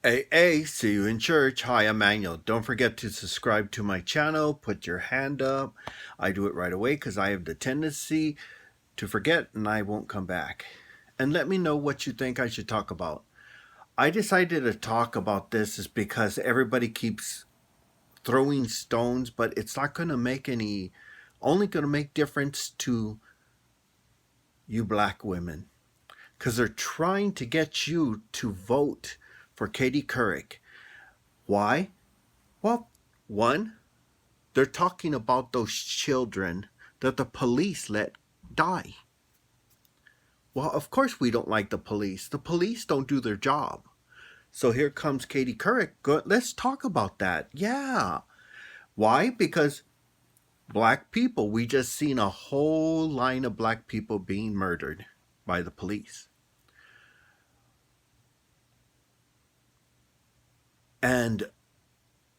Hey, hey, see you in church. Hi, I'm Manuel. Don't forget to subscribe to my channel. Put your hand up. I do it right away because I have the tendency to forget and I won't come back. And let me know what you think I should talk about. I decided to talk about this is because everybody keeps throwing stones, but it's not going to make only going to make difference to you black women. Because they're trying to get you to vote for Katie Couric. Why? Well, one, they're talking about those children that the police let die. Well, of course we don't like the police. The police don't do their job. So here comes Katie Couric. Let's talk about that. Yeah. Why? Because black people, we just seen a whole line of black people being murdered by the police. And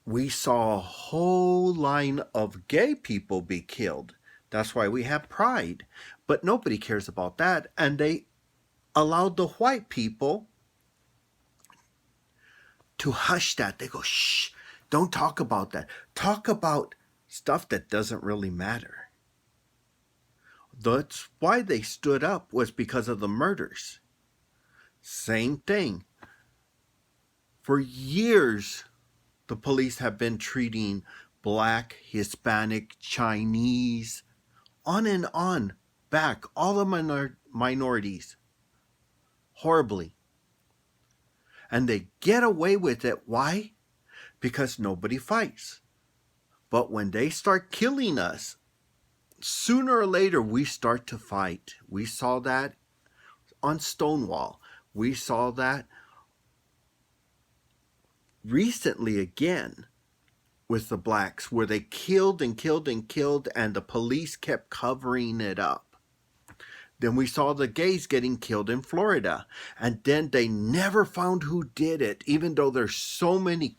we saw a whole line of gay people be killed. That's why we have pride. But nobody cares about that. And they allowed the white people to hush that. They go, shh, don't talk about that. Talk about stuff that doesn't really matter. That's why they stood up, was because of the murders. Same thing. For years, the police have been treating black, Hispanic, Chinese, on and on, back, all the minorities, horribly. And they get away with it. Why? Because nobody fights. But when they start killing us, sooner or later we start to fight. We saw that on Stonewall. We saw that recently again with the blacks, where they killed and killed and killed, and the police kept covering it up. Then we saw the gays getting killed in Florida, and then they never found who did it, even though there's so many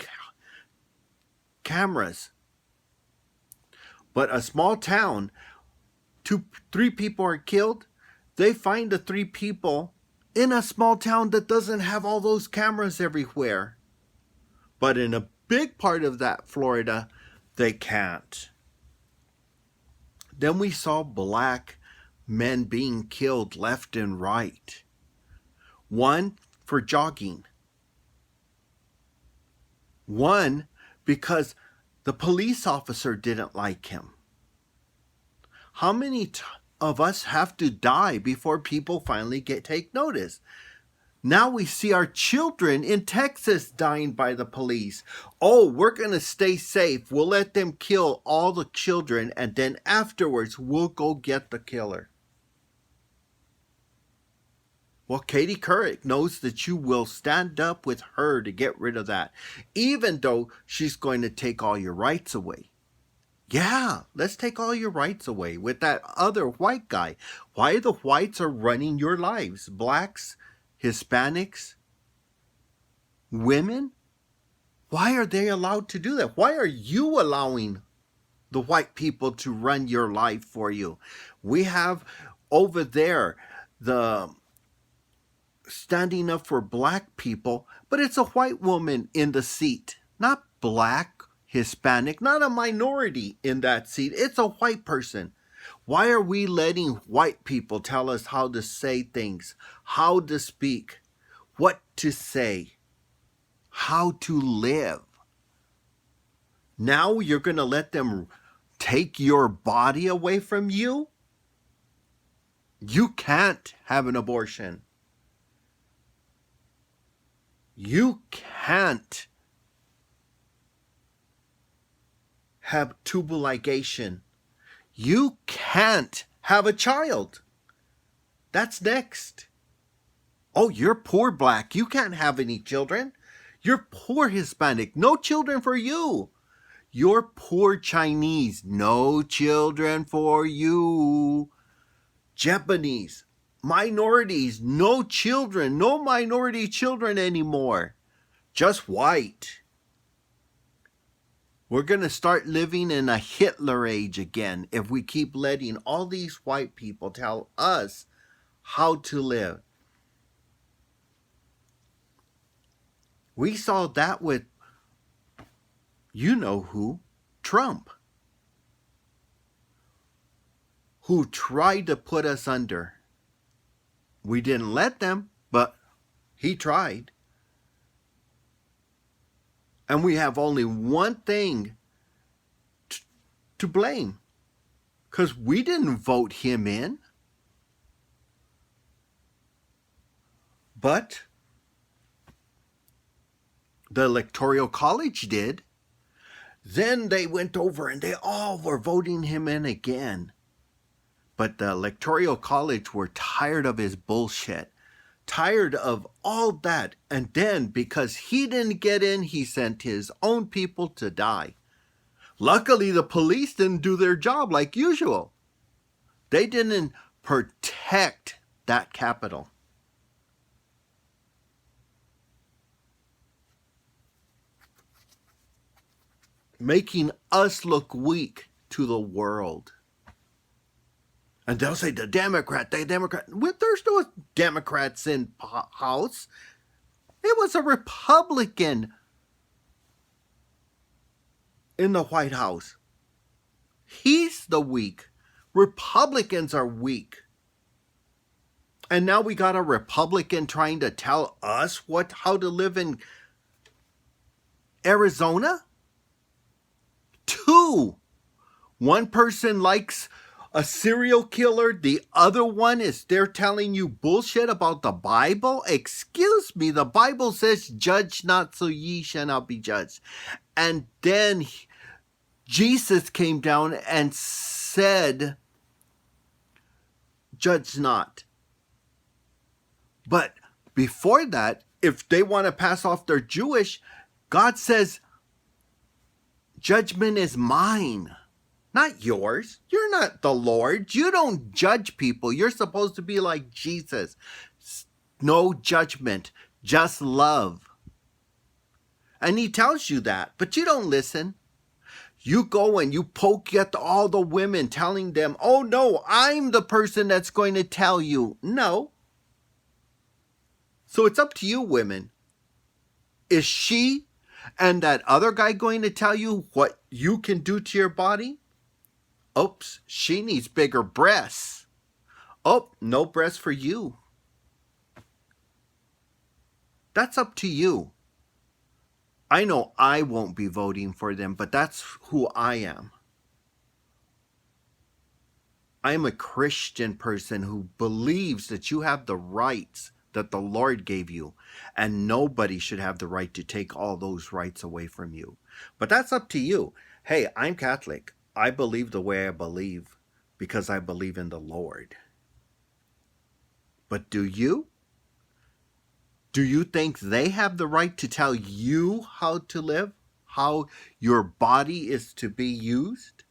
cameras. But a small town, three people are killed. They find the three people in a small town that doesn't have all those cameras everywhere. But in a big part of that Florida, they can't. Then we saw black men being killed left and right. One for jogging. One because the police officer didn't like him. How many of us have to die before people finally take notice? Now we see our children in Texas dying by the police. Oh, we're going to stay safe. We'll let them kill all the children, and then afterwards we'll go get the killer. Well, Katie Couric knows that you will stand up with her to get rid of that, even though she's going to take all your rights away. Yeah, let's take all your rights away with that other white guy. Why the whites are running your lives? Blacks, Hispanics, women? Why are they allowed to do that? Why are you allowing the white people to run your life for you? We have over there the standing up for black people, but it's a white woman in the seat, not black, Hispanic, not a minority in that seat. It's a white person. Why are we letting white people tell us how to say things, how to speak, what to say, how to live? Now you're going to let them take your body away from you? You can't have an abortion. You can't have tubal ligation. You can't have a child. That's next. Oh, you're poor black. You can't have any children. You're poor Hispanic. No children for you. You're poor Chinese. No children for you. Japanese. Minorities. No children. No minority children anymore. Just white. We're going to start living in a Hitler age again if we keep letting all these white people tell us how to live. We saw that with, you know who, Trump, who tried to put us under. We didn't let them, but he tried. And we have only one thing to blame, because we didn't vote him in. But the Electoral College did. Then they went over and they all were voting him in again. But the Electoral College were tired of his bullshit, tired of all that. And then, because he didn't get in, he sent his own people to die. Luckily, the police didn't do their job like usual. They didn't protect that Capitol. Making us look weak to the world. And they'll say, the Democrat. Well, there's no Democrats in House. It was a Republican in the White House. He's the weak. Republicans are weak. And now we got a Republican trying to tell us how to live in Arizona? 2. One person likes a serial killer. The other one is they're telling you bullshit about the Bible. Excuse me, the Bible says, judge not, so ye shall not be judged. And then Jesus came down and said, judge not. But before that, if they want to pass off their Jewish, God says, judgment is mine, not yours. You're not the Lord. You don't judge people. You're supposed to be like Jesus. No judgment, just love. And he tells you that, but you don't listen. You go and you poke at all the women, telling them, oh no, I'm the person that's going to tell you. No. So it's up to you, women. Is she and that other guy going to tell you what you can do to your body? Oops, she needs bigger breasts. Oh, no breasts for you. That's up to you. I know I won't be voting for them, but that's who I am. I am a Christian person who believes that you have the rights that the Lord gave you, and nobody should have the right to take all those rights away from you. But that's up to you. Hey, I'm Catholic. I believe the way I believe because I believe in the Lord. But do you? Do you think they have the right to tell you how to live? How your body is to be used?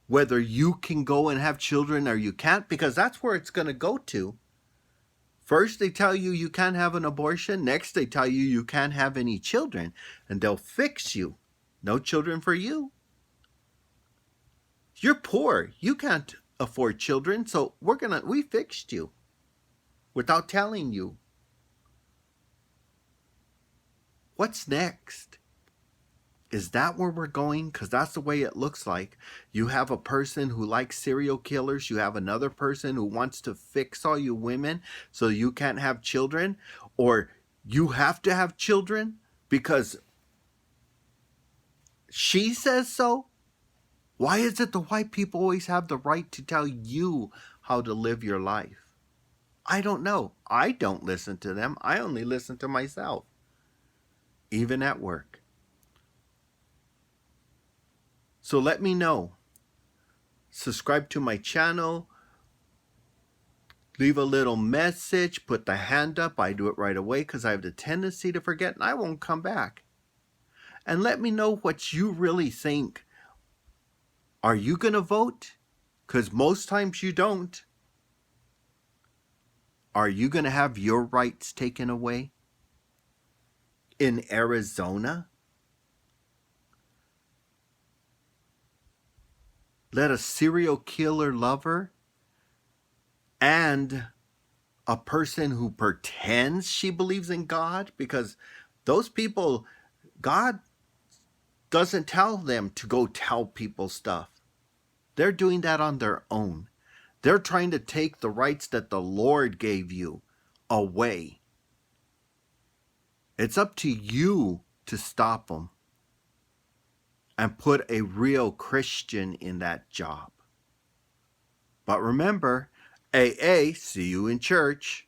Whether you can go and have children or you can't? Because that's where it's going to go to. First, they tell you you can't have an abortion. Next, they tell you you can't have any children. And they'll fix you. No children for you. You're poor. You can't afford children. So we fixed you. Without telling you. What's next? Is that where we're going? Because that's the way it looks like. You have a person who likes serial killers. You have another person who wants to fix all you women so you can't have children. Or you have to have children because she says so. Why is it the white people always have the right to tell you how to live your life? I don't know. I don't listen to them. I only listen to myself. Even at work. So let me know. Subscribe to my channel. Leave a little message. Put the hand up. I do it right away because I have the tendency to forget and I won't come back. And let me know what you really think. Are you going to vote? Because most times you don't. Are you going to have your rights taken away? In Arizona? Let a serial killer lover and a person who pretends she believes in God, because those people, God doesn't tell them to go tell people stuff. They're doing that on their own. They're trying to take the rights that the Lord gave you away. It's up to you to stop them and put a real Christian in that job. But remember, AA, see you in church.